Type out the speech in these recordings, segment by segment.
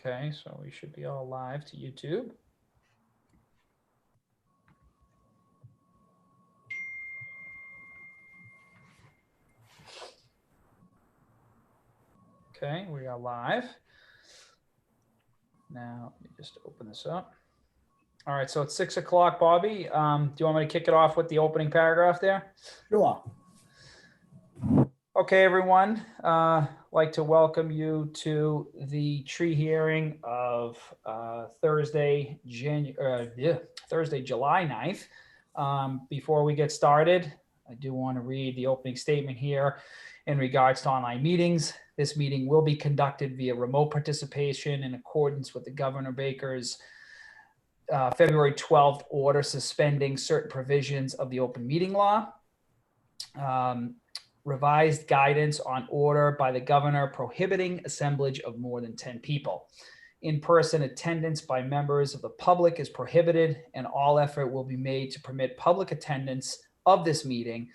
Okay, so we should be all live to YouTube. Okay, we are live. Now, let me just open this up. All right, so it's 6 o'clock, Bobby. Do you want me to kick it off with the opening paragraph there? Sure. Okay, everyone. Like to welcome you to the tree hearing of Thursday, July 9th. Before we get started, I do want to read the opening statement here in regards to online meetings. This meeting will be conducted via remote participation in accordance with the Governor Baker's February 12th order suspending certain provisions of the open meeting law. Revised guidance on order by the governor prohibiting assemblage of more than 10 people. In-person attendance by members of the public is prohibited, and all effort will be made to permit public attendance of this meeting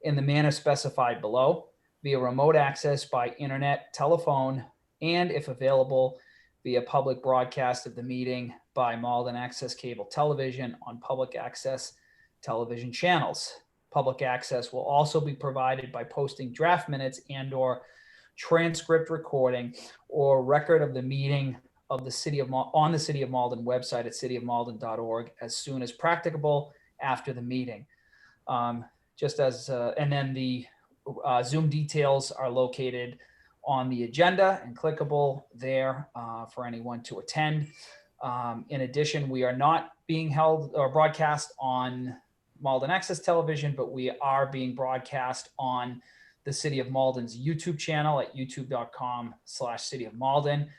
in the manner specified below, via remote access by internet, telephone, and if available, via public broadcast of the meeting by Malden Access Cable Television on public access television channels. Public access will also be provided by posting draft minutes and/or transcript recording or record of the meeting of the City of on the City of Malden website at cityofmalden.org as soon as practicable after the meeting. And then the Zoom details are located on the agenda and clickable there for anyone to attend. In addition, we are not being held or broadcast on Malden Access Television, but we are being broadcast on the City of Malden's YouTube channel at youtube.com/City of Malden.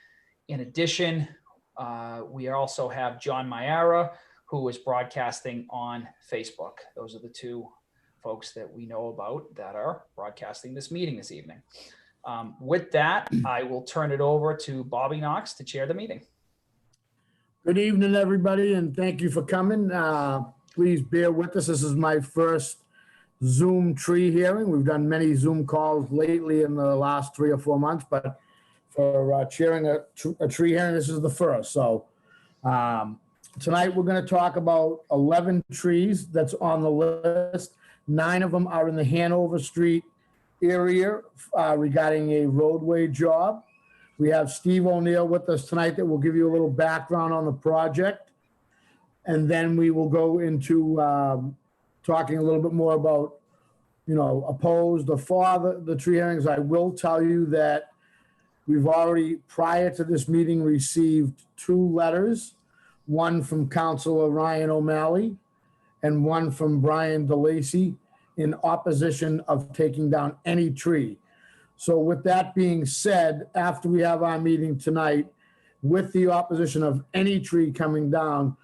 In addition, we also have John Mayara, who is broadcasting on Facebook. Those are the two folks that we know about that are broadcasting this meeting this evening. With that, I will turn it over to Bobby Knox to chair the meeting. Good evening, everybody, and thank you for coming. Please bear with us. This is my first Zoom tree hearing. We've done many Zoom calls lately in the last 3 or 4 months, but for chairing a tree hearing, this is the first. So tonight we're going to talk about 11 trees that's on the list. 9 of them are in the Hanover Street area regarding a roadway job. We have Steve O'Neill with us tonight that will give you a little background on the project. And then we will go into talking a little bit more about, opposed or for the tree hearings. I will tell you that we've already, prior to this meeting, received 2 letters, one from Councilor Ryan O'Malley and one from Brian DeLacy in opposition of taking down any tree. So with that being said, after we have our meeting tonight, with the opposition of any tree coming down,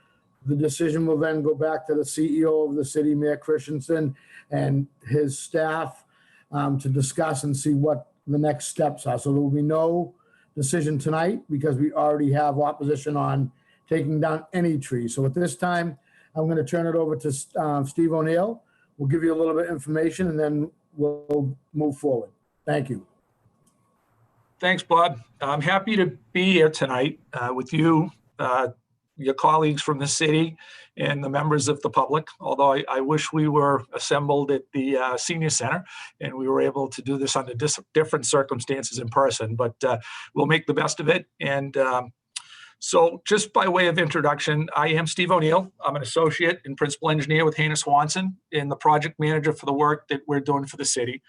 the decision will then go back to the CEO of the city, Mayor Christensen, and his staff to discuss and see what the next steps are. So there will be no decision tonight because we already have opposition on taking down any tree. So at this time, I'm going to turn it over to Steve O'Neill. We'll give you a little bit of information and then we'll move forward. Thank you. Thanks, Bob. I'm happy to be here tonight with you, your colleagues from the city and the members of the public, although I wish we were assembled at the senior center and we were able to do this under different circumstances in person, but we'll make the best of it. And so just by way of introduction, I am Steve O'Neill. I'm an associate and principal engineer with Hannah Swanson and the project manager for the work that we're doing for the city.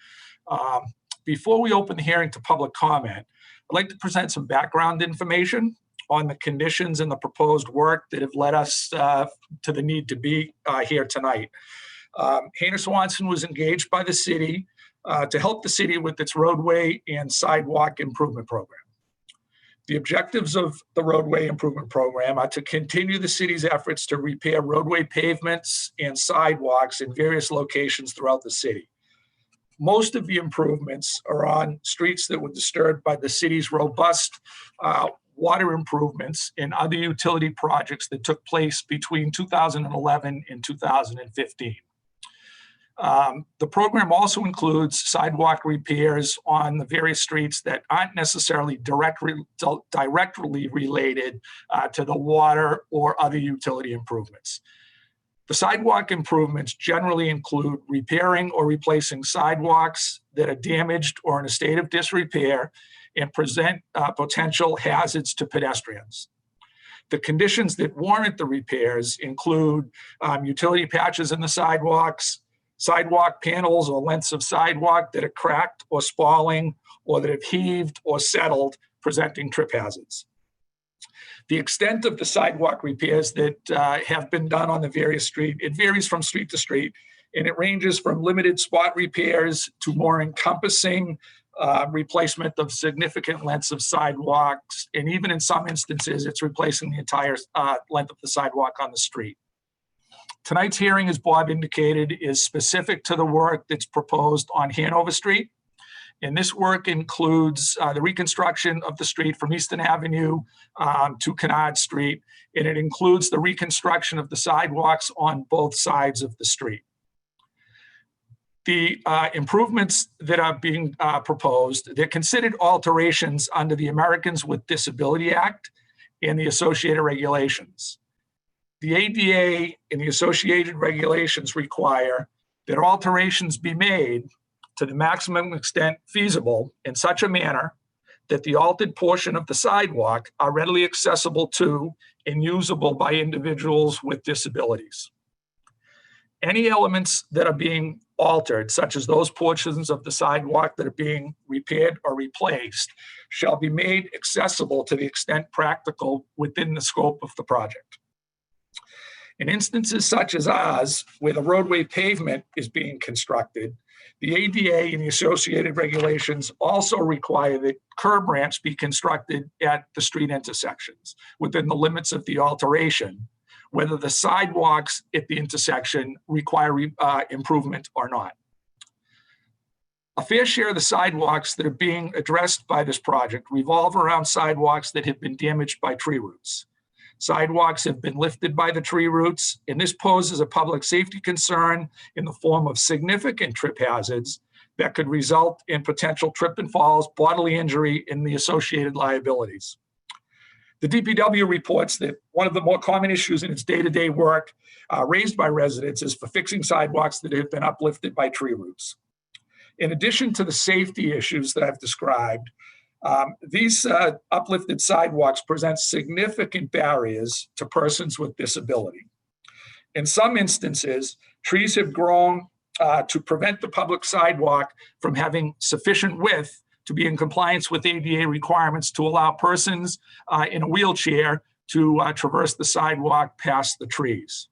Before we open the hearing to public comment, I'd like to present some background information on the conditions and the proposed work that have led us to the need to be here tonight. Hannah Swanson was engaged by the city to help the city with its roadway and sidewalk improvement program. The objectives of the roadway improvement program are to continue the city's efforts to repair roadway pavements and sidewalks in various locations throughout the city. Most of the improvements are on streets that were disturbed by the city's robust water improvements and other utility projects that took place between 2011 and 2015. The program also includes sidewalk repairs on the various streets that aren't necessarily directly related to the water or other utility improvements. The sidewalk improvements generally include repairing or replacing sidewalks that are damaged or in a state of disrepair and present potential hazards to pedestrians. The conditions that warrant the repairs include utility patches in the sidewalks, sidewalk panels or lengths of sidewalk that are cracked or spalling or that have heaved or settled, presenting trip hazards. The extent of the sidewalk repairs that have been done on the various streets, it varies from street to street, and it ranges from limited spot repairs to more encompassing replacement of significant lengths of sidewalks, and even in some instances, it's replacing the entire length of the sidewalk on the street. Tonight's hearing, as Bob indicated, is specific to the work that's proposed on Hanover Street. And this work includes the reconstruction of the street from Easton Avenue to Kennard Street, and it includes the reconstruction of the sidewalks on both sides of the street. The improvements that are being proposed, they're considered alterations under the Americans with Disability Act and the associated regulations. The ADA and the associated regulations require that alterations be made to the maximum extent feasible in such a manner that the altered portion of the sidewalk are readily accessible to and usable by individuals with disabilities. Any elements that are being altered, such as those portions of the sidewalk that are being repaired or replaced, shall be made accessible to the extent practical within the scope of the project. In instances such as ours, where the roadway pavement is being constructed, the ADA and the associated regulations also require that curb ramps be constructed at the street intersections within the limits of the alteration, whether the sidewalks at the intersection require improvement or not. A fair share of the sidewalks that are being addressed by this project revolve around sidewalks that have been damaged by tree roots. Sidewalks have been lifted by the tree roots, and this poses a public safety concern in the form of significant trip hazards that could result in potential trip and falls, bodily injury, and the associated liabilities. The DPW reports that one of the more common issues in its day-to-day work raised by residents is for fixing sidewalks that have been uplifted by tree roots. In addition to the safety issues that I've described, these uplifted sidewalks present significant barriers to persons with disability. In some instances, trees have grown to prevent the public sidewalk from having sufficient width to be in compliance with ADA requirements to allow persons in a wheelchair to traverse the sidewalk past the trees.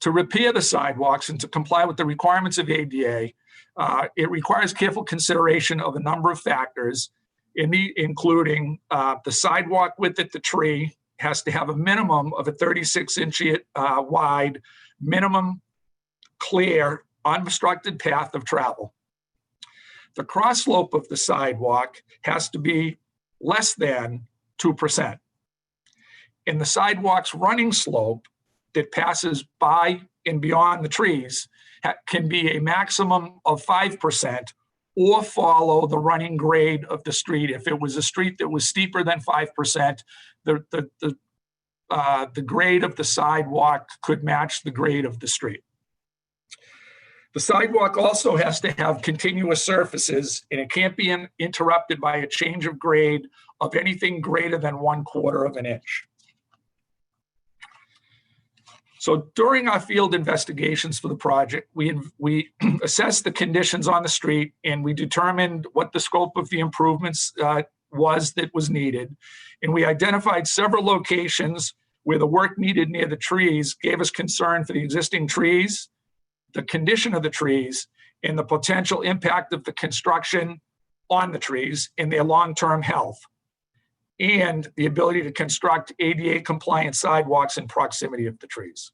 To repair the sidewalks and to comply with the requirements of ADA, it requires careful consideration of a number of factors, including the sidewalk width at the tree has to have a minimum of a 36-inch wide, minimum clear, unobstructed path of travel. The cross slope of the sidewalk has to be less than 2%. And the sidewalk's running slope that passes by and beyond the trees can be a maximum of 5% or follow the running grade of the street. If it was a street that was steeper than 5%, the grade of the sidewalk could match the grade of the street. The sidewalk also has to have continuous surfaces, and it can't be interrupted by a change of grade of anything greater than 1/4 of an inch. So during our field investigations for the project, we assessed the conditions on the street, and we determined what the scope of the improvements was that was needed. And we identified several locations where the work needed near the trees gave us concern for the existing trees, the condition of the trees, and the potential impact of the construction on the trees and their long-term health, and the ability to construct ADA compliant sidewalks in proximity of the trees.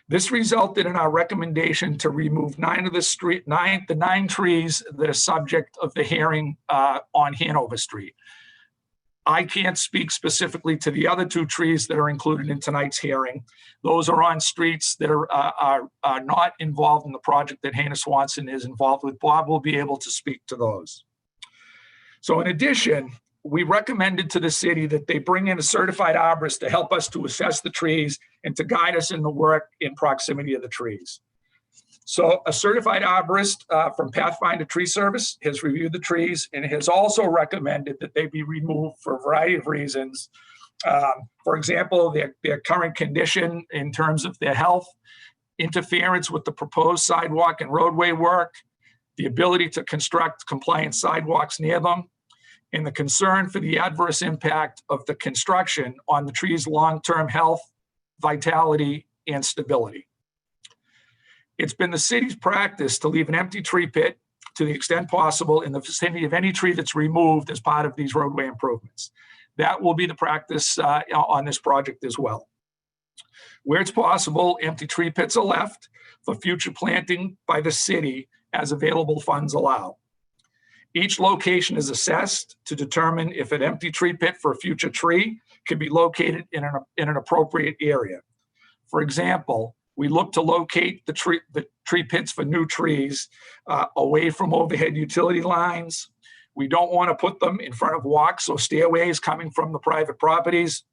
This resulted in our recommendation to remove the 9 trees that are subject of the hearing on Hanover Street. I can't speak specifically to the other 2 trees that are included in tonight's hearing. Those are on streets that are not involved in the project that Hannah Swanson is involved with. Bob will be able to speak to those. So in addition, we recommended to the city that they bring in a certified arborist to help us to assess the trees and to guide us in the work in proximity of the trees. So a certified arborist from Pathfinder Tree Service has reviewed the trees and has also recommended that they be removed for a variety of reasons. For example, their current condition in terms of their health, interference with the proposed sidewalk and roadway work, the ability to construct compliant sidewalks near them, and the concern for the adverse impact of the construction on the tree's long-term health, vitality, and stability. It's been the city's practice to leave an empty tree pit to the extent possible in the vicinity of any tree that's removed as part of these roadway improvements. That will be the practice on this project as well. Where it's possible, empty tree pits are left for future planting by the city as available funds allow. Each location is assessed to determine if an empty tree pit for a future tree can be located in an appropriate area. For example, we look to locate the tree pits for new trees away from overhead utility lines. We don't want to put them in front of walks or stairways coming from the private properties.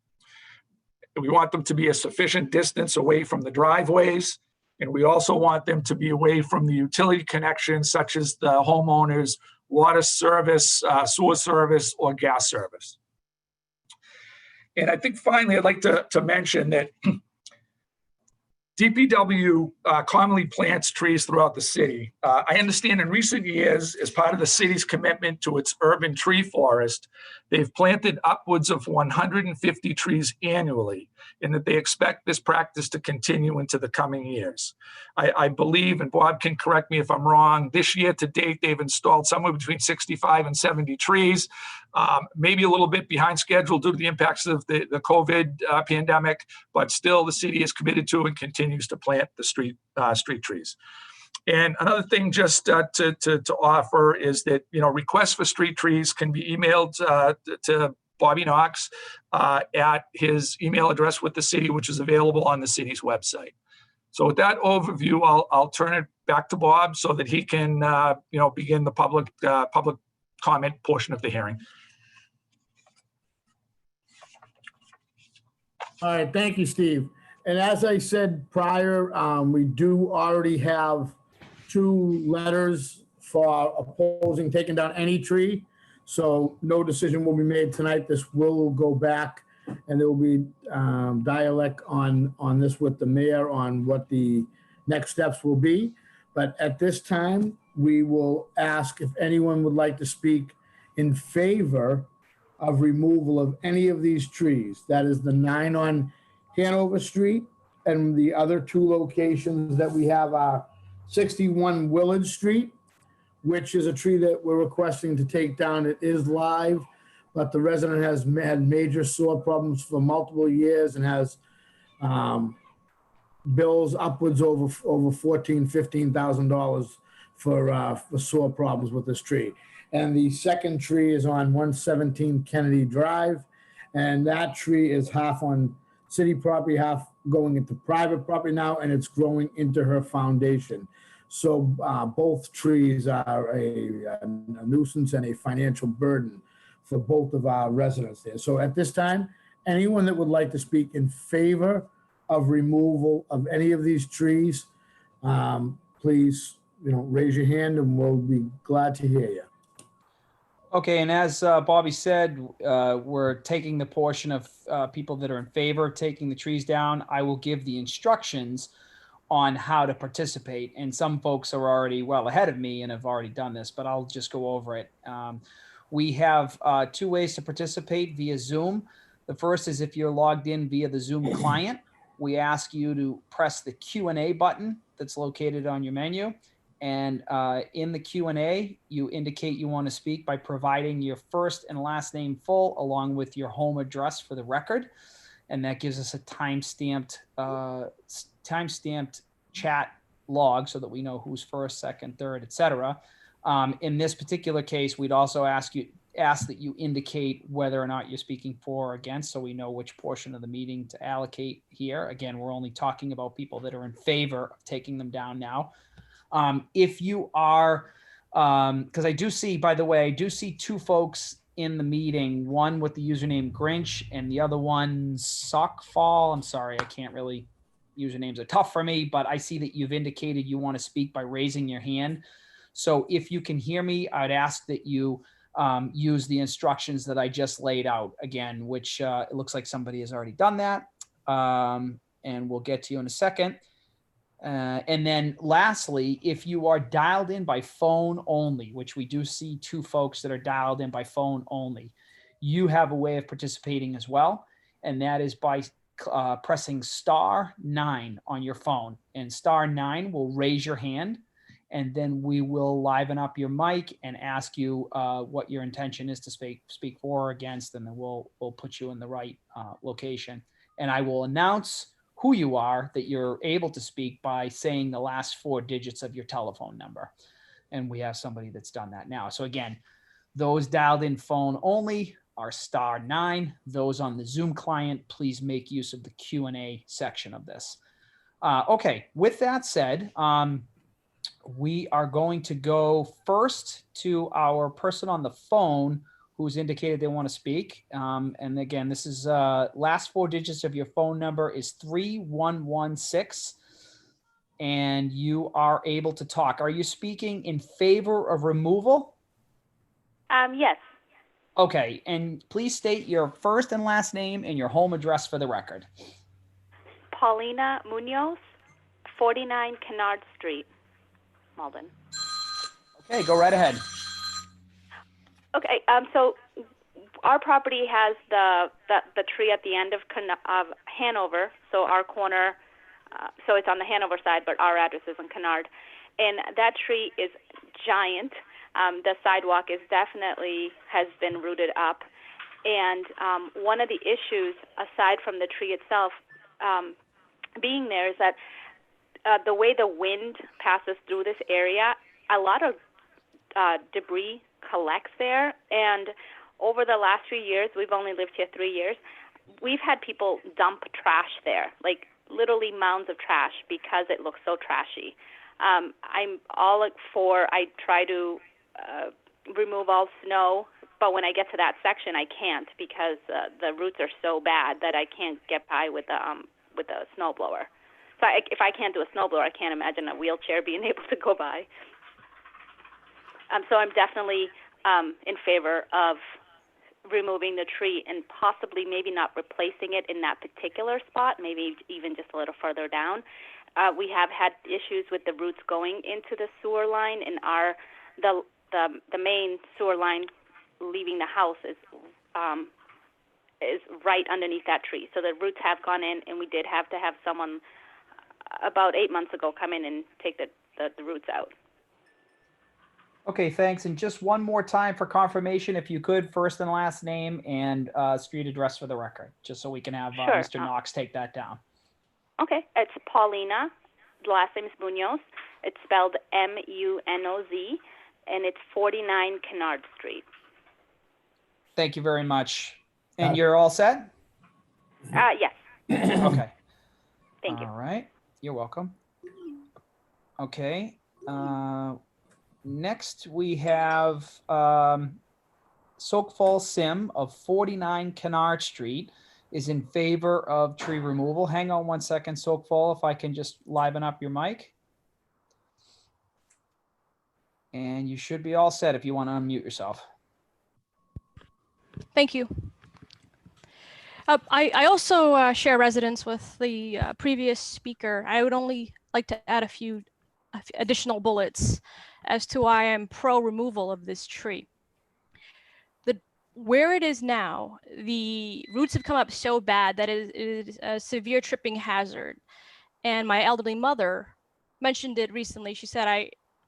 We want them to be a sufficient distance away from the driveways. And we also want them to be away from the utility connections, such as the homeowner's water service, sewer service, or gas service. And I think finally, I'd like to mention that DPW commonly plants trees throughout the city. I understand in recent years, as part of the city's commitment to its urban tree forest, they've planted upwards of 150 trees annually, and that they expect this practice to continue into the coming years. I believe, and Bob can correct me if I'm wrong, this year to date, they've installed somewhere between 65 and 70 trees, maybe a little bit behind schedule due to the impacts of the COVID pandemic, but still the city is committed to and continues to plant the street trees. And another thing just to offer is that, requests for street trees can be emailed to Bobby Knox at his email address with the city, which is available on the city's website. So with that overview, I'll turn it back to Bob so that he can, begin the public comment portion of the hearing. All right, thank you, Steve. And as I said prior, we do already have 2 letters for opposing taking down any tree. So no decision will be made tonight. This will go back, and there will be dialect on this with the mayor on what the next steps will be. But at this time, we will ask if anyone would like to speak in favor of removal of any of these trees. That is the 9 on Hanover Street, and the other 2 locations that we have are 61 Willard Street, which is a tree that we're requesting to take down. It is live, but the resident has had major soil problems for multiple years and has bills upwards over $14,000, $15,000 for soil problems with this tree. And the second tree is on 117 Kennedy Drive, and that tree is half on city property, half going into private property now, and it's growing into her foundation. So both trees are a nuisance and a financial burden for both of our residents there. So at this time, anyone that would like to speak in favor of removal of any of these trees, please, raise your hand and we'll be glad to hear you. Okay, and as Bobby said, we're taking the portion of people that are in favor of taking the trees down. I will give the instructions on how to participate, and some folks are already well ahead of me and have already done this, but I'll just go over it. We have 2 ways to participate via Zoom. The first is if you're logged in via the Zoom client, we ask you to press the Q&A button that's located on your menu. And in the Q&A, you indicate you want to speak by providing your first and last name full, along with your home address for the record. And that gives us a time-stamped chat log so that we know who's first, second, third, etc. In this particular case, we'd also ask you ask that you indicate whether or not you're speaking for or against, so we know which portion of the meeting to allocate here. Again, we're only talking about people that are in favor of taking them down now. If you are, because I do see, by the way, I do see two folks in the meeting, one with the username Grinch and the other one Sockfall. I'm sorry, I can't really, usernames are tough for me, but I see that you've indicated you want to speak by raising your hand. So if you can hear me, I'd ask that you use the instructions that I just laid out again, which it looks like somebody has already done that. And we'll get to you in a second. And then lastly, if you are dialed in by phone only, which we do see two folks that are dialed in by phone only, you have a way of participating as well. And that is by pressing *9 on your phone, and *9 will raise your hand. And then we will liven up your mic and ask you what your intention is to speak for or against, and then we'll put you in the right location. And I will announce who you are, that you're able to speak by saying the last 4 digits of your telephone number. And we have somebody that's done that now. So again, those dialed in phone only are *9. Those on the Zoom client, please make use of the Q&A section of this. Okay, with that said, we are going to go first to our person on the phone who's indicated they want to speak. And again, this is last 4 digits of your phone number is 3116. And you are able to talk. Are you speaking in favor of removal? Yes. Okay, and please state your first and last name and your home address for the record. Paulina Munoz, 49 Kennard Street, Malden. Okay, go right ahead. Okay, so our property has the tree at the end of Hanover, so our corner, so it's on the Hanover side, but our address is in Kennard. And that tree is giant. The sidewalk is has been rooted up. And one of the issues, aside from the tree itself being there, is that the way the wind passes through this area, a lot of debris collects there. And over the last few years, we've only lived here 3 years, we've had people dump trash there, like literally mounds of trash, because it looks so trashy. I'm all for, I try to remove all snow, but when I get to that section, I can't, because the roots are so bad that I can't get by with a snowblower. So if I can't do a snowblower, I can't imagine a wheelchair being able to go by. So I'm definitely in favor of removing the tree and possibly maybe not replacing it in that particular spot, maybe even just a little further down. We have had issues with the roots going into the sewer line, and the main sewer line leaving the house is right underneath that tree. So the roots have gone in, and we did have to have someone about 8 months ago come in and take the roots out. Okay, thanks. And just one more time for confirmation, if you could, first and last name and street address for the record, just so we can have Sure. Mr. Knox take that down. Okay, it's Paulina. The last name is Munoz. It's spelled M-U-N-O-Z, and it's 49 Kennard Street. Thank you very much. And you're all set? Yes. Okay. Thank you. All right. You're welcome. Okay. Next, we have Soakfall Sim of 49 Kennard Street is in favor of tree removal. Hang on one second, Soakfall, if I can just liven up your mic. And you should be all set if you want to unmute yourself. Thank you. I also share residence with the previous speaker. I would only like to add a few additional bullets as to why I'm pro removal of this tree. Where it is now, the roots have come up so bad that it is a severe tripping hazard. And my elderly mother mentioned it recently. She said,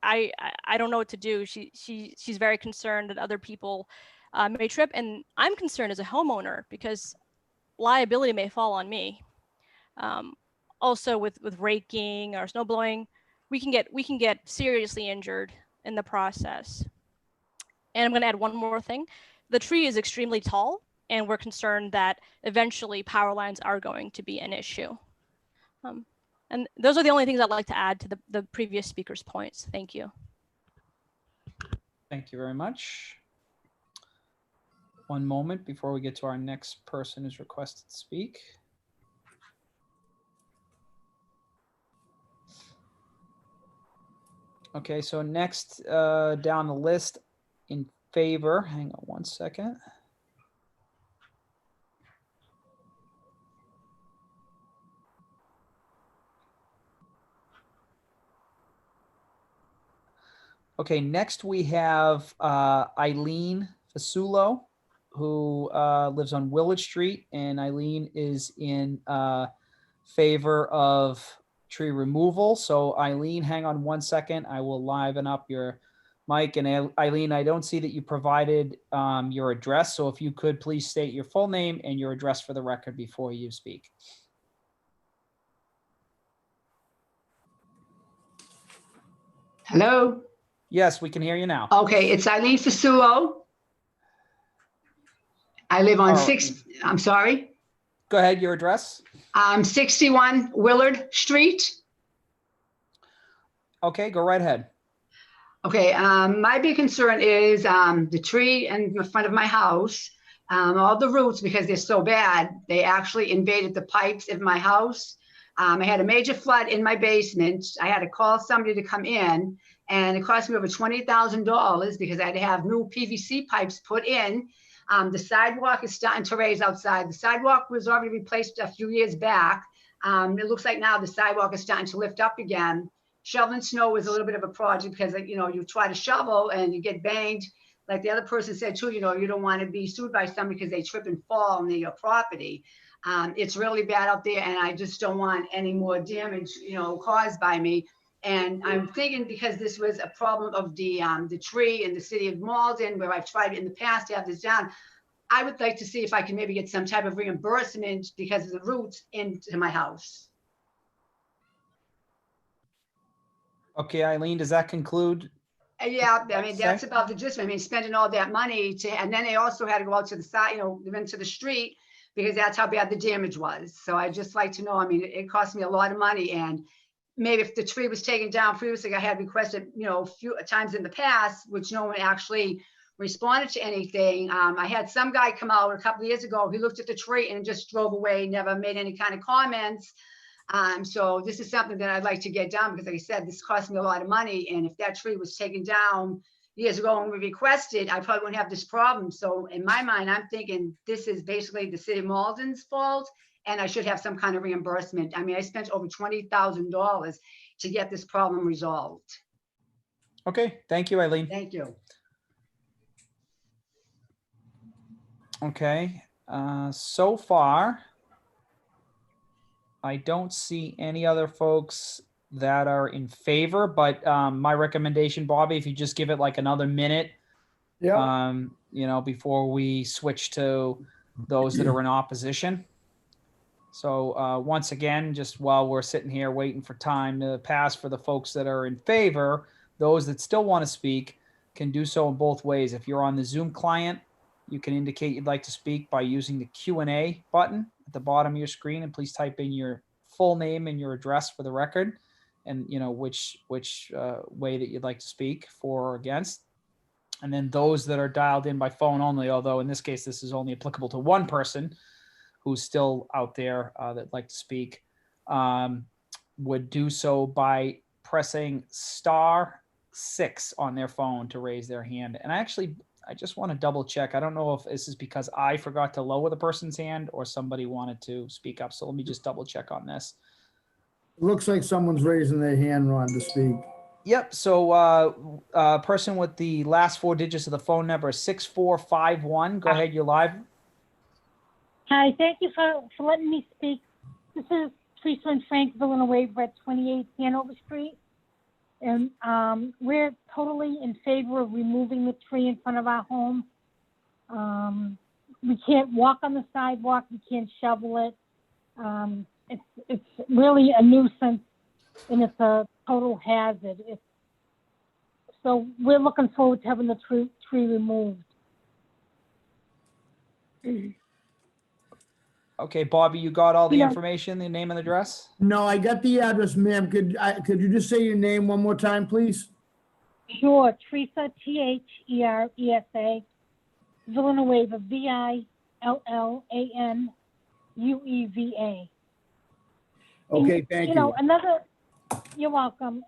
I don't know what to do. She's very concerned that other people may trip. And I'm concerned as a homeowner because liability may fall on me. Also with raking or snow blowing, we can get seriously injured in the process. And I'm going to add one more thing. the tree is extremely tall, and we're concerned that eventually power lines are going to be an issue. And those are the only things I'd like to add to the previous speaker's points. Thank you. Thank you very much. One moment before we get to our next person who's requested to speak. Okay, so next down the list in favor, hang on one second. Okay, next we have Eileen Fasulo, who lives on Willard Street, and Eileen is in favor of tree removal. So Eileen, hang on one second. I will liven up your mic. And Eileen, I don't see that you provided your address. So if you could please state your full name and your address for the record before you speak. Hello? Yes, we can hear you now. Okay, it's Eileen Fasulo. I live on Oh. I'm sorry, Go ahead, your address. 61 Willard Street. Okay, go right ahead. Okay, my big concern is the tree in the front of my house, all the roots, because they're so bad, they actually invaded the pipes of my house. I had a major flood in my basement. I had to call somebody to come in, and it cost me over $20,000 because I had to have new PVC pipes put in. The sidewalk is starting to raise outside. The sidewalk was already replaced a few years back. It looks like now the sidewalk is starting to lift up again. Shoveling snow was a little bit of a project because, you know, you try to shovel and you get banged. Like the other person said too, you know, you don't want to be sued by somebody because they trip and fall near your property. It's really bad out there, and I just don't want any more damage, you know, caused by me. And I'm thinking, because this was a problem of the tree in the city of Malden, where I've tried in the past to have this down, I would like to see if I can maybe get some type of reimbursement because of the roots into my house. Okay, Eileen, does that conclude? Yeah, I mean, that's about the gist. I mean, spending all that money to, and then they also had to go out to the side, you know, into the street, because that's how bad the damage was. So I just like to know, I mean, it cost me a lot of money, and maybe if the tree was taken down previously, I had requested, you know, a few times in the past, which no one actually responded to anything. I had some guy come out a couple of years ago. He looked at the tree and just drove away, never made any kind of comments. So this is something that I'd like to get done, because like I said, this cost me a lot of money. And if that tree was taken down years ago when we requested, I probably wouldn't have this problem. So in my mind, I'm thinking this is basically the city of Malden's fault, and I should have some kind of reimbursement. I mean, I spent over $20,000 to get this problem resolved. Okay, thank you, Eileen. Thank you. Okay, so far, I don't see any other folks that are in favor, but my recommendation, Bobby, if you just give it like another minute, Yeah. you know, before we switch to those that are in opposition. So once again, just while we're sitting here waiting for time to pass for the folks that are in favor, those that still want to speak can do so in both ways. If you're on the Zoom client, you can indicate you'd like to speak by using the Q&A button at the bottom of your screen, and please type in your full name and your address for the record, and you know which way that you'd like to speak, for or against. And then those that are dialed in by phone only, although in this case this is only applicable to one person who's still out there that'd like to speak, would do so by pressing *6 on their phone to raise their hand. And I just want to double check. I don't know if this is because I forgot to lower the person's hand or somebody wanted to speak up. So let me just double check on this. It looks like someone's raising their hand, Ron, to speak. Yep. So person with the last 4 digits of the phone number is 6451. Go ahead. You're live. Hi, thank you for letting me speak. This is Teresa and Frank Villanueva at 28 Hanover Street. And we're totally in favor of removing the tree in front of our home. We can't walk on the sidewalk. We can't shovel it. It's really a nuisance, and it's a total hazard. So we're looking forward to having the tree removed. Okay, Bobby, you got all the You know- information, the name and address? No, I got the address, ma'am. Could you just say your name one more time, please? Sure, Teresa, Teresa, Villanueva, Villanueva. Okay, thank You know, you. you're welcome.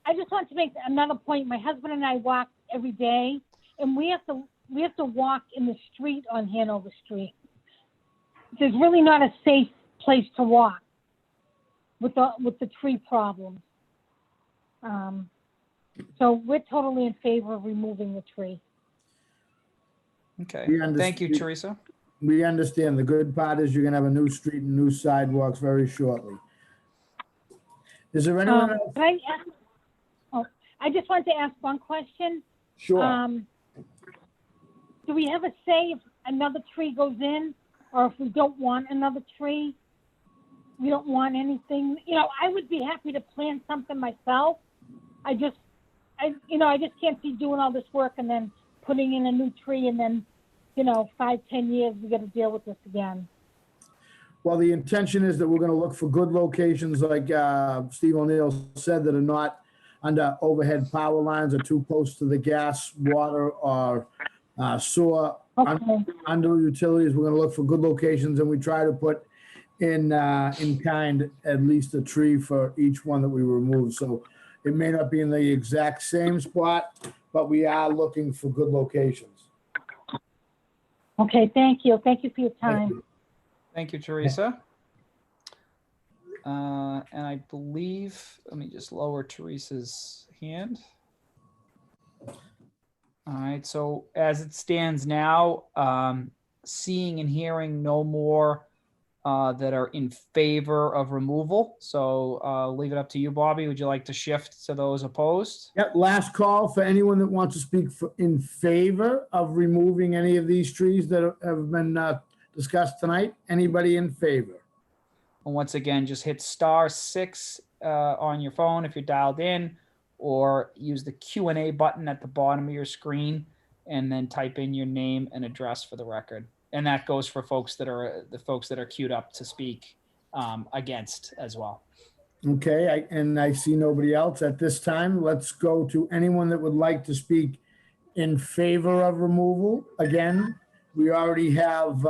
I just want to make another point. My husband and I walk every day, and we have to walk in the street on Hanover Street. There's really not a safe place to walk with the tree problem. So we're totally in favor of removing the tree. Okay, We thank you, understand. Teresa. We understand. The good part is you're gonna have a new street and new sidewalks very shortly. Is there anyone else? I just wanted to ask one question. Sure. Do we have a say if another tree goes in, or if we don't want another tree? We don't want anything. You know, I would be happy to plant something myself. I just can't see doing all this work and then putting in a new tree, and then, 5-10 years we got to deal with this again. Well, the intention is that we're gonna look for good locations, like Steve O'Neill said, that are not under overhead power lines or too close to the gas, water, or sewer. Okay. Under utilities, we're gonna look for good locations, and we try to put in kind at least a tree for each one that we remove. So it may not be in the exact same spot, but we are looking for good locations. Okay, thank you. Thank you for your Thank time. you. Thank you, Teresa. And I believe, let me just lower Teresa's hand. All right, so as it stands now, seeing and hearing no more that are in favor of removal. So I'll leave it up to you, Bobby. Would you like to shift to those opposed? Yep, last call for anyone that wants to speak in favor of removing any of these trees that have been discussed tonight. Anybody in favor? And once again, just hit *6 on your phone if you're dialed in, or use the Q&A button at the bottom of your screen and then type in your name and address for the record. And that goes for folks that are queued up to speak against as well. Okay, I see nobody else at this time. Let's go to anyone that would like to speak in favor of removal. Again, we already have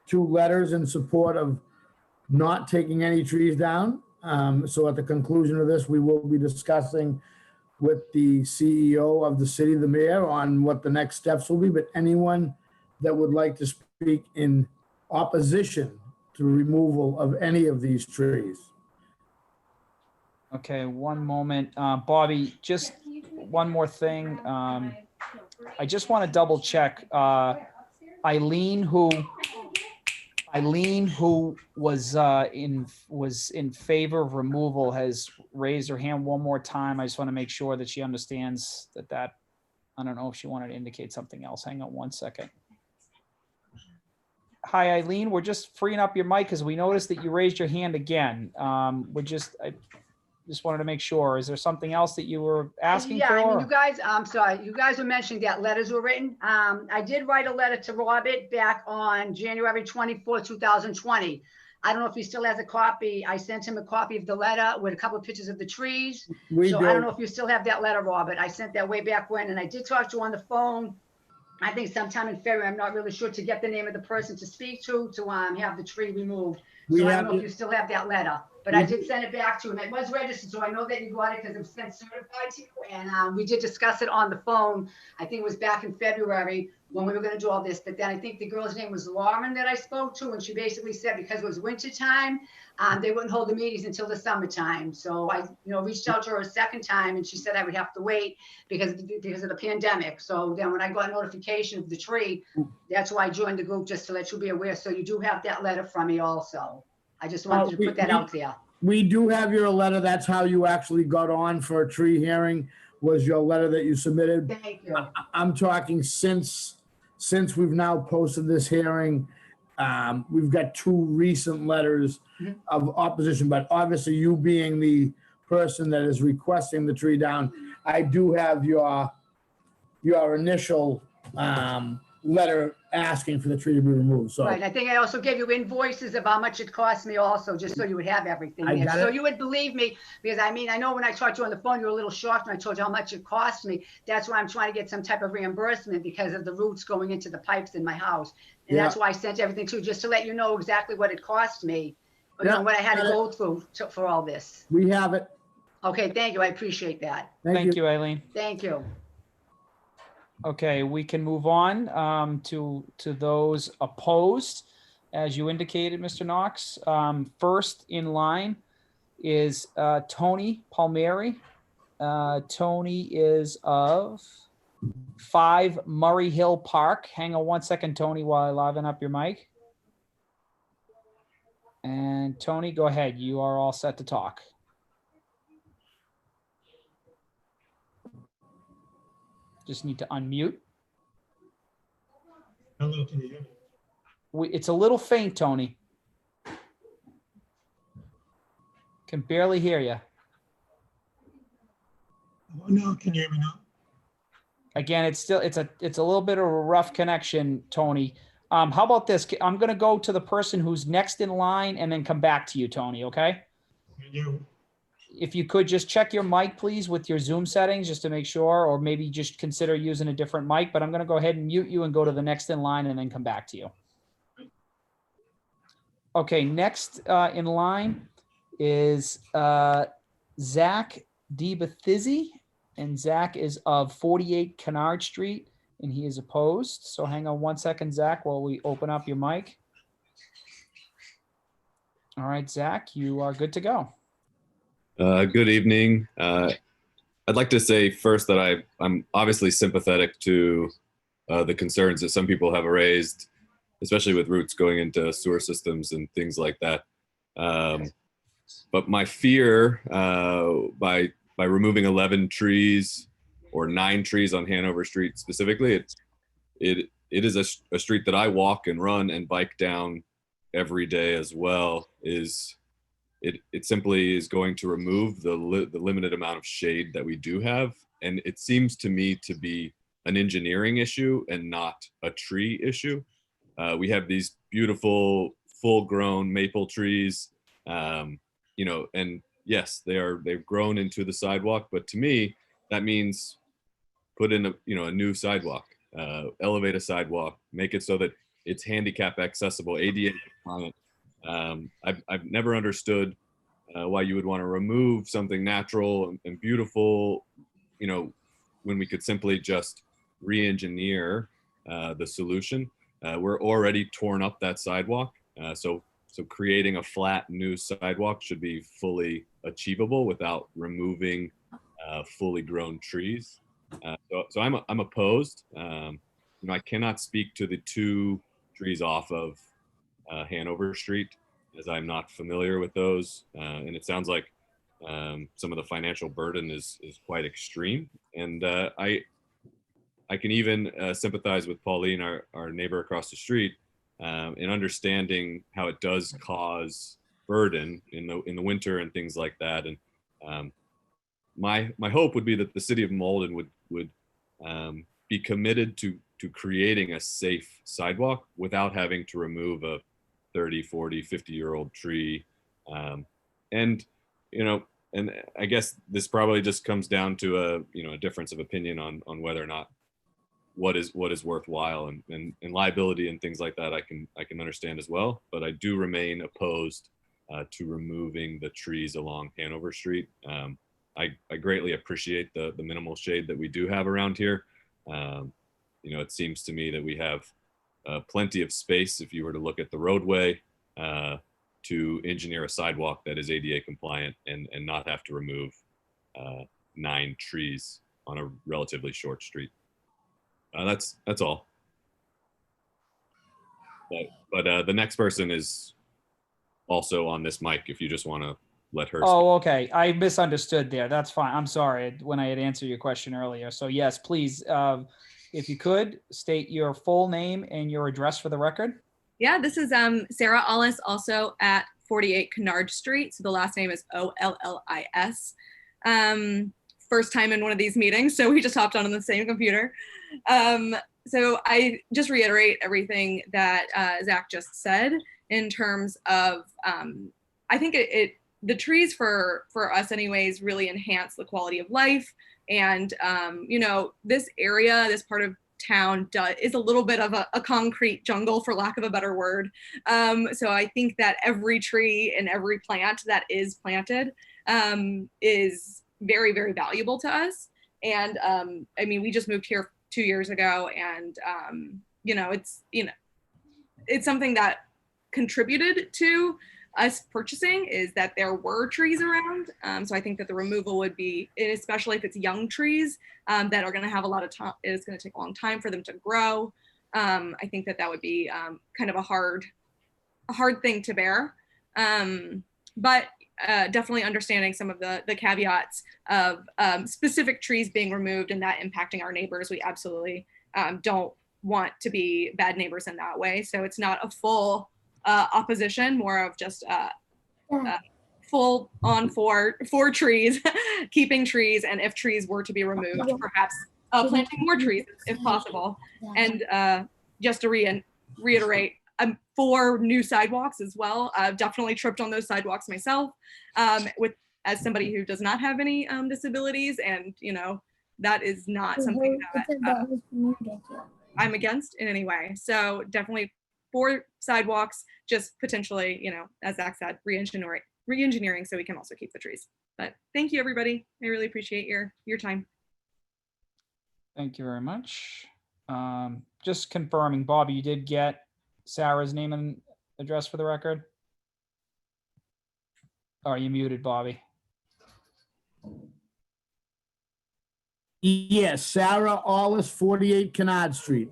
2 letters in support of not taking any trees down. So at the conclusion of this, we will be discussing with the CEO of the city, the mayor, on what the next steps will be. But anyone that would like to speak in opposition to removal of any of these trees? Okay, one moment. Bobby, just one more thing. I just want to double check. Eileen, who was in favor of removal, has raised her hand one more time. I just want to make sure that she understands that. I don't know if she wanted to indicate something else. Hang on one second. Hi, Eileen. We're just freeing up your mic because we noticed that you raised your hand again. I just wanted to make sure. Is there something else that you were asking for? Yeah, I mean, you guys, I'm sorry, you guys were mentioning that letters were written. I did write a letter to Robert back on January 24, 2020. I don't know if he still has a copy. I sent him a copy of the letter with a couple of pictures of the trees. We So do. I don't know if you still have that letter, Robert. I sent that way back when, and I did talk to you on the phone. I think sometime in February, I'm not really sure, to get the name of the person to speak to have the tree removed. We So I have don't know if it. you still have that letter, but I did send it back to him. It was registered, so I know that you got it because it was sent certified to you. And we did discuss it on the phone. I think it was back in February when we were going to do all this. But then I think the girl's name was Lauren that I spoke to, and she basically said because it was winter time, they wouldn't hold the meetings until the summertime. So I, reached out to her a second time, and she said I would have to wait because of the pandemic. So then when I got notification of the tree, that's why I joined the group, just to let you be aware. So you do have that letter from me also. I just wanted to put that out there. We do have your letter. That's how you actually got on for a tree hearing, was your letter that you submitted. Thank you. I'm talking since we've now posted this hearing, we've got 2 recent letters of opposition, but obviously you being the person that is requesting the tree down, I do have your initial letter asking for the tree to be removed, so. Right, I think I also gave you invoices of how much it cost me also, just so you would have everything. I there. got So it. you would believe me, because I mean, I know when I talked to you on the phone, you were a little shocked when I told you how much it cost me. That's why I'm trying to get some type of reimbursement because of the roots going into the pipes in my house. And that's why I sent everything to you, just to let you know exactly what it cost me, you know, what I had to go through for all this. We have it. Okay, thank you, I appreciate that. Thank you, Eileen. Thank you. Okay, we can move on to those opposed, as you indicated, Mr. Knox. First in line is Tony Palmieri. Tony is of 5 Murray Hill Park. Hang on one second, Tony, while I liven up your mic. And Tony, go ahead. You are all set to talk. Just need to unmute. Hello, can you hear me? It's a little faint, Tony. Can barely hear you. Oh, no, can you hear me now? Again, it's a little bit of a rough connection, Tony. How about this? I'm going to go to the person who's next in line and then come back to you, Tony. Okay. Can you? If you could just check your mic, please, with your Zoom settings, just to make sure, or maybe just consider using a different mic. But I'm going to go ahead and mute you and go to the next in line and then come back to you. Okay. Next in line is Zach DeBathizzi, and Zach is of 48 Kennard Street, and he is opposed. So hang on one second, Zach, while we open up your mic. All right, Zach, you are good to go. Good evening. I'd like to say first that I'm obviously sympathetic to the concerns that some people have raised, especially with roots going into sewer systems and things like that. But my fear by removing 11 trees or 9 trees on Hanover Street specifically, it is a street that I walk and run and bike down every day as well. It simply is going to remove the limited amount of shade that we do have. And it seems to me to be an engineering issue and not a tree issue. We have these beautiful full-grown maple trees, you know, and yes, they've grown into the sidewalk, but to me, that means put in a new sidewalk, elevate a sidewalk, make it so that it's handicap accessible, ADA compliant. I've never understood why you would want to remove something natural and beautiful, you know, when we could simply just re-engineer the solution. We're already torn up that sidewalk, so creating a flat new sidewalk should be fully achievable without removing fully grown trees. So I'm opposed. You know, I cannot speak to the 2 trees off of Hanover Street, as I'm not familiar with those, and it sounds like some of the financial burden is quite extreme. And I can even sympathize with Pauline, our neighbor across the street, in understanding how it does cause burden in the winter and things like that. And my hope would be that the city of Malden would be committed to creating a safe sidewalk without having to remove a 30, 40, 50-year-old tree. And, you know, and I guess this probably just comes down to a difference of opinion on whether or not what is worthwhile, and liability and things like that I can understand as well. But I do remain opposed to removing the trees along Hanover Street. I greatly appreciate the minimal shade that we do have around here. You know, it seems to me that we have plenty of space, if you were to look at the roadway, to engineer a sidewalk that is ADA compliant and not have to remove 9 trees on a relatively short street. That's all. But the next person is also on this mic, if you just want to let her speak. Oh, okay. I misunderstood there. That's fine. I'm sorry when I had answered your question earlier. So yes, please, if you could state your full name and your address for the record. Yeah, this is Sarah Ollis, also at 48 Kennard Street. So the last name is Ollis. First time in one of these meetings, so we just hopped on the same computer. So I just reiterate everything that Zach just said in terms of, I think the trees for us anyways really enhance the quality of life. And, this area, this part of town is a little bit of a concrete jungle, for lack of a better word. So I think that every tree and every plant that is planted is very, very valuable to us. And we just moved here 2 years ago, and it's something that contributed to us purchasing, is that there were trees around. So I think that the removal would be, especially if it's young trees that are going to have a lot of time, it's going to take a long time for them to grow. I think that would be kind of a hard thing to bear. But definitely understanding some of the caveats of specific trees being removed and that impacting our neighbors. We absolutely don't want to be bad neighbors in that way. So it's not a full opposition, more of just full on for trees, keeping trees, and if trees were to be removed, perhaps planting more trees if possible. And just to reiterate, for new sidewalks as well. I've definitely tripped on those sidewalks myself, as somebody who does not have any disabilities, and that is not something that I'm against in any way. So definitely for sidewalks, just potentially, as Zach said, re-engineering so we can also keep the trees. But thank you, everybody. I really appreciate your time. Thank you very much. Just confirming, Bobby, you did get Sarah's name and address for the record? Oh, are you muted, Bobby? Yes, Sarah Allis, 48 Kennard Street.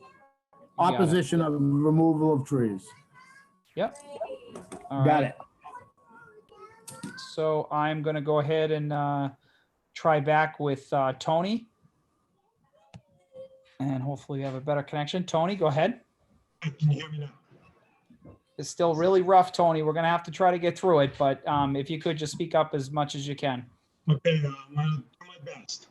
got it. Opposition of removal of trees. Yep. All Got right. it. So I'm going to go ahead and try back with Tony. And hopefully we have a better connection. Tony, go ahead. Can you hear me now? It's still really rough, Tony. We're going to have to try to get through it, but if you could just speak up as much as you can. Okay, I'm gonna do my best.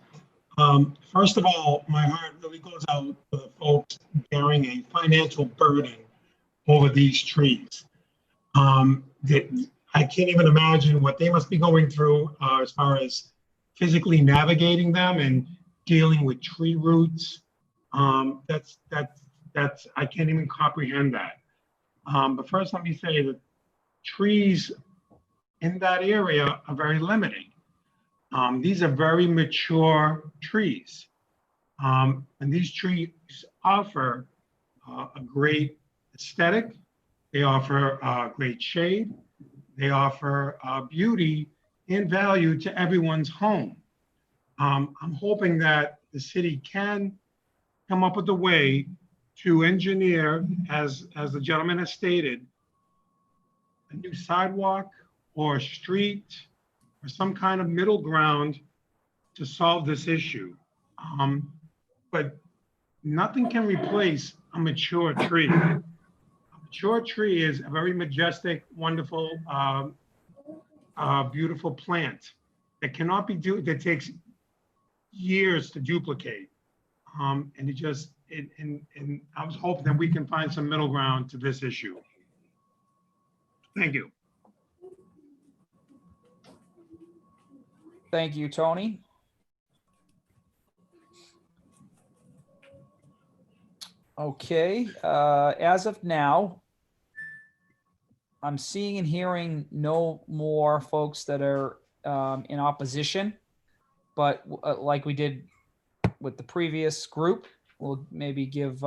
First of all, my heart really goes out to the folks bearing a financial burden over these trees. I can't even imagine what they must be going through as far as physically navigating them and dealing with tree roots. That's I can't even comprehend that. But first, let me say that trees in that area are very limiting. These are very mature trees. And these trees offer a great aesthetic. They offer great shade. They offer beauty and value to everyone's home. I'm hoping that the city can come up with a way to engineer, as the gentleman has stated, a new sidewalk or a street or some kind of middle ground to solve this issue. But nothing can replace a mature tree. A mature tree is a very majestic, wonderful, beautiful plant that cannot be that takes years to duplicate. And I was hoping that we can find some middle ground to this issue. Thank you. Thank you, Tony. Okay, as of now, I'm seeing and hearing no more folks that are in opposition, but like we did with the previous group, we'll maybe give,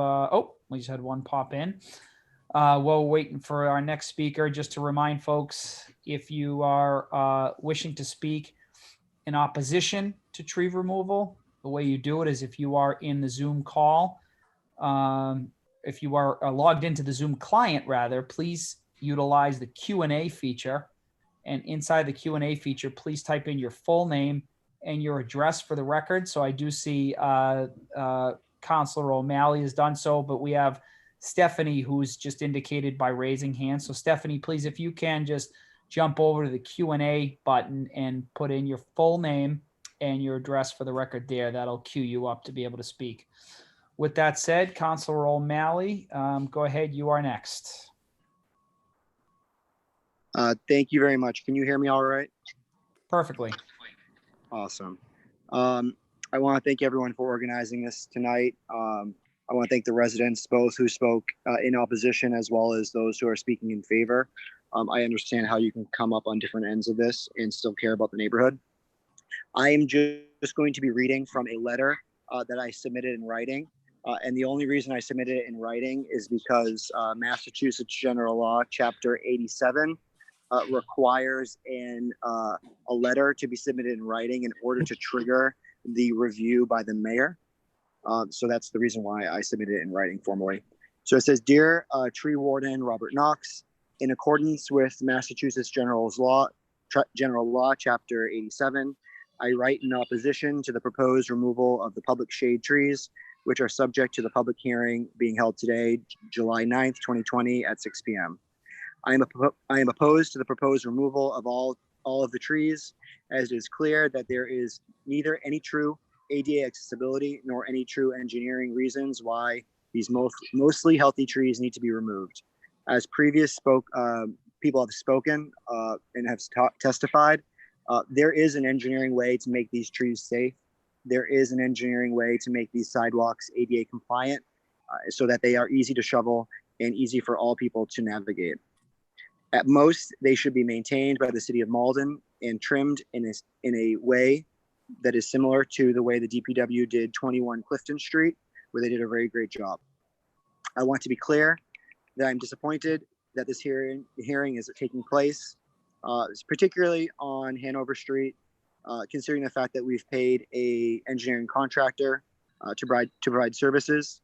we just had one pop in. While waiting for our next speaker, just to remind folks, if you are wishing to speak in opposition to tree removal, the way you do it is if you are in the Zoom call, if you are logged into the Zoom client rather, please utilize the Q&A feature. And inside the Q&A feature, please type in your full name and your address for the record. So I do see Councilor O'Malley has done so, but we have Stephanie who's just indicated by raising hands. So Stephanie, please, if you can just jump over to the Q&A button and put in your full name and your address for the record there. That'll queue you up to be able to speak. With that said, Councilor O'Malley, go ahead. You are next. Thank you very much. Can you hear me all right? Perfectly. Awesome. I want to thank everyone for organizing this tonight. I want to thank the residents, both who spoke in opposition as well as those who are speaking in favor. I understand how you can come up on different ends of this and still care about the neighborhood. I am just going to be reading from a letter that I submitted in writing. And the only reason I submitted it in writing is because Massachusetts General Law, Chapter 87, requires a letter to be submitted in writing in order to trigger the review by the mayor. So that's the reason why I submitted it in writing formally. So it says, Dear Tree Warden Robert Knox, in accordance with Massachusetts General Law, Chapter 87, I write in opposition to the proposed removal of the public shade trees, which are subject to the public hearing being held today, July 9th, 2020 at 6 p.m. I am opposed to the proposed removal of all of the trees, as it is clear that there is neither any true ADA accessibility nor any true engineering reasons why these mostly healthy trees need to be removed. As previous people have spoken and have testified, there is an engineering way to make these trees safe. There is an engineering way to make these sidewalks ADA compliant so that they are easy to shovel and easy for all people to navigate. At most, they should be maintained by the city of Malden and trimmed in a way that is similar to the way the DPW did 21 Clifton Street, where they did a very great job. I want to be clear that I'm disappointed that this hearing is taking place, particularly on Hanover Street, considering the fact that we've paid a engineering contractor to provide services.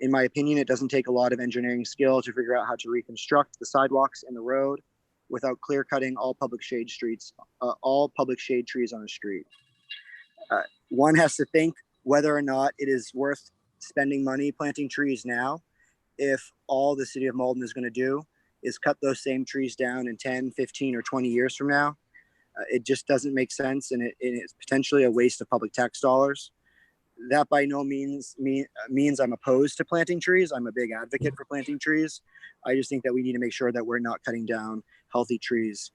In my opinion, it doesn't take a lot of engineering skill to figure out how to reconstruct the sidewalks and the road without clear cutting all public shade trees on a street. One has to think whether or not it is worth spending money planting trees now if all the city of Malden is going to do is cut those same trees down in 10, 15, or 20 years from now. It just doesn't make sense, and it's potentially a waste of public tax dollars. That by no means means I'm opposed to planting trees. I'm a big advocate for planting trees. I just think that we need to make sure that we're not cutting down healthy trees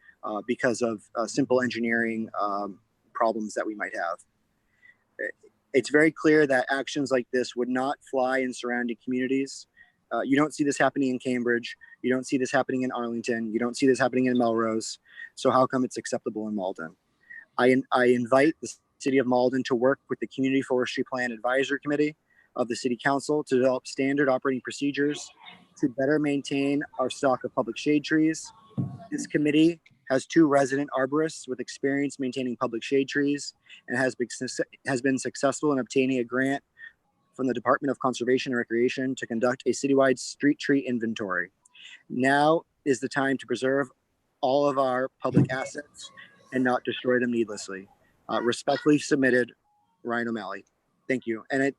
because of simple engineering problems that we might have. It's very clear that actions like this would not fly in surrounding communities. You don't see this happening in Cambridge. You don't see this happening in Arlington. You don't see this happening in Melrose. So how come it's acceptable in Malden? I invite the City of Malden to work with the Community Forestry Plan Advisory Committee of the City Council to develop standard operating procedures to better maintain our stock of public shade trees. This committee has 2 resident arborists with experience maintaining public shade trees and has been successful in obtaining a grant from the Department of Conservation and Recreation to conduct a citywide street tree inventory. Now is the time to preserve all of our public assets and not destroy them needlessly. Respectfully submitted, Ryan O'Malley. Thank you. And at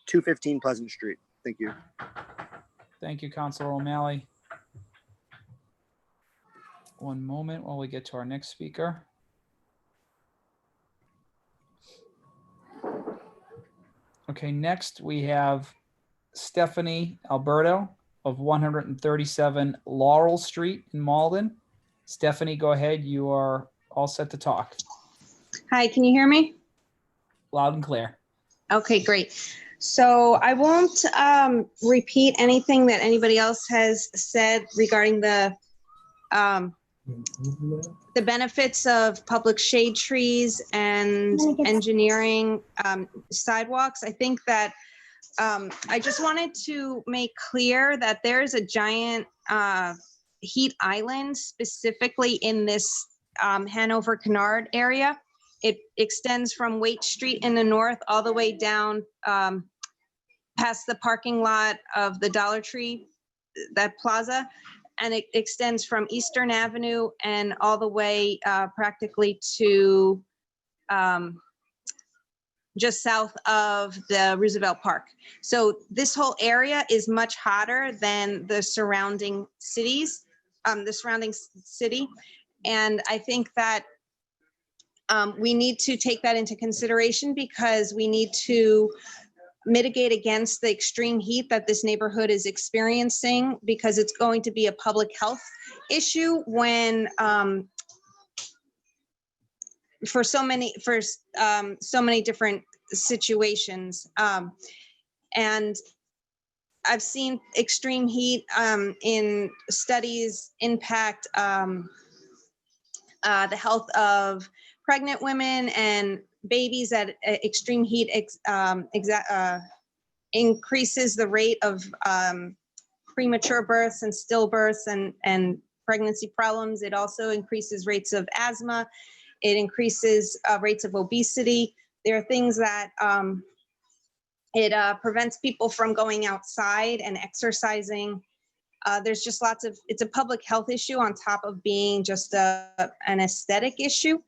215 Pleasant Street. Thank you. Thank you, Councilor O'Malley. One moment while we get to our next speaker. Okay, next we have Stephanie Alberto of 137 Laurel Street in Malden. Stephanie, go ahead. You are all set to talk. Hi, can you hear me? Loud and clear. Okay, great. So I won't repeat anything that anybody else has said regarding the benefits of public shade trees and engineering sidewalks. I think that I just wanted to make clear that there is a giant heat island specifically in this Hanover Canard area. It extends from Waite Street in the north all the way down past the parking lot of the Dollar Tree, that plaza, and it extends from Eastern Avenue and all the way practically to just south of the Roosevelt Park. So this whole area is much hotter than the surrounding cities, the surrounding city. And I think that we need to take that into consideration because we need to mitigate against the extreme heat that this neighborhood is experiencing, because it's going to be a public health issue when for so many different situations. And I've seen extreme heat in studies impact the health of pregnant women and babies. At extreme heat increases the rate of premature births and stillbirths and pregnancy problems. It also increases rates of asthma. It increases rates of obesity. There are things that it prevents people from going outside and exercising. There's just it's a public health issue on top of being just an aesthetic issue,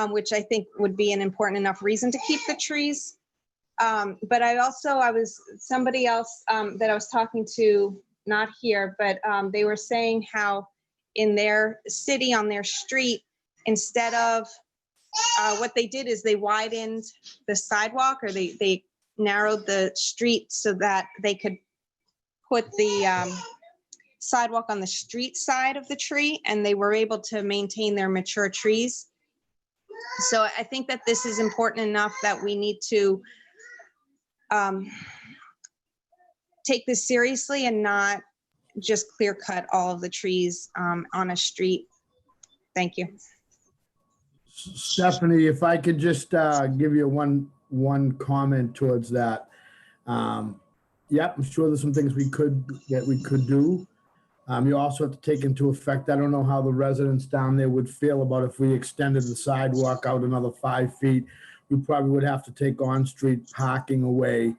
which I think would be an important enough reason to keep the trees. But somebody else that I was talking to, not here, but they were saying how in their city, on their street, instead of what they did is they widened the sidewalk, or they narrowed the street so that they could put the sidewalk on the street side of the tree, and they were able to maintain their mature trees. So I think that this is important enough that we need to take this seriously and not just clear cut all of the trees on a street. Thank you. Stephanie, if I could just give you one comment towards that. Yep, I'm sure there's some things we could do. You also have to take into effect, I don't know how the residents down there would feel about if we extended the sidewalk out another 5 feet. We probably would have to take on-street parking away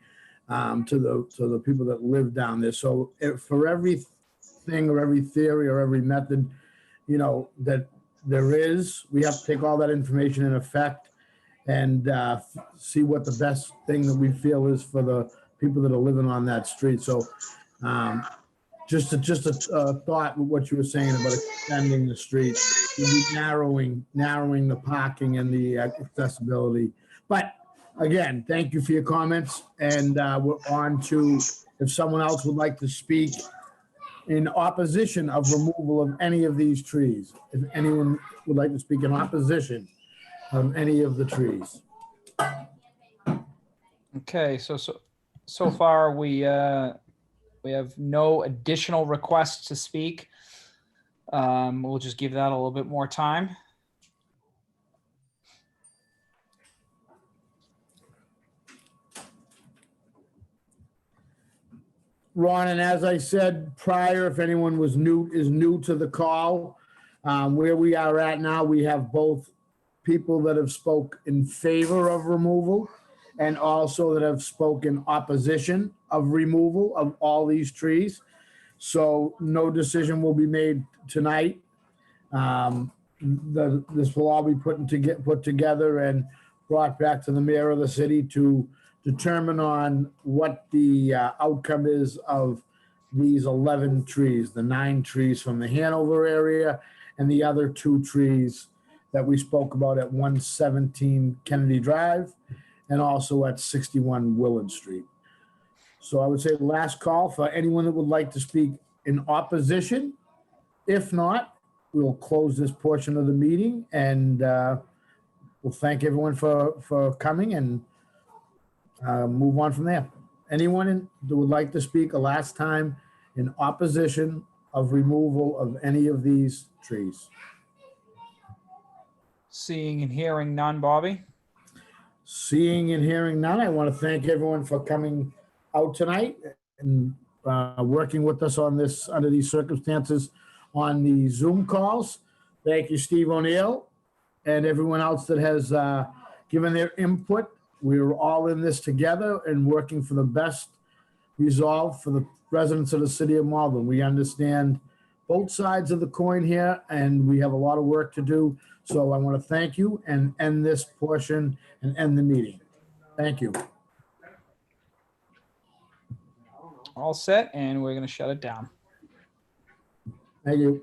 to the people that live down there. So for everything or every theory or every method, that there is, we have to take all that information in effect and see what the best thing that we feel is for the people that are living on that street. So just a thought with what you were saying about extending the street, narrowing the parking and the accessibility. But again, thank you for your comments, and we're on to, if someone else would like to speak in opposition of removal of any of these trees. If anyone would like to speak in opposition of any of the trees. Okay, so far we have no additional requests to speak. We'll just give that a little bit more time. Ron, and as I said prior, if anyone is new to the call, where we are at now, we have both people that have spoke in favor of removal and also that have spoken opposition of removal of all these trees. So no decision will be made tonight. This will all be put together and brought back to the mayor of the city to determine on what the outcome is of these 11 trees, the 9 trees from the Hanover area and the other 2 trees that we spoke about at 117 Kennedy Drive and also at 61 Willard Street. So I would say the last call for anyone that would like to speak in opposition. If not, we'll close this portion of the meeting, and we'll thank everyone for coming and move on from there. Anyone that would like to speak a last time in opposition of removal of any of these trees? Seeing and hearing none, Bobby. Seeing and hearing none, I want to thank everyone for coming out tonight and working with us on this under these circumstances on the Zoom calls. Thank you, Steve O'Neill, and everyone else that has given their input. We're all in this together and working for the best resolve for the residents of the city of Malden. We understand both sides of the coin here, and we have a lot of work to do. So I want to thank you and end this portion and end the meeting. Thank you. All set, and we're going to shut it down. Thank you.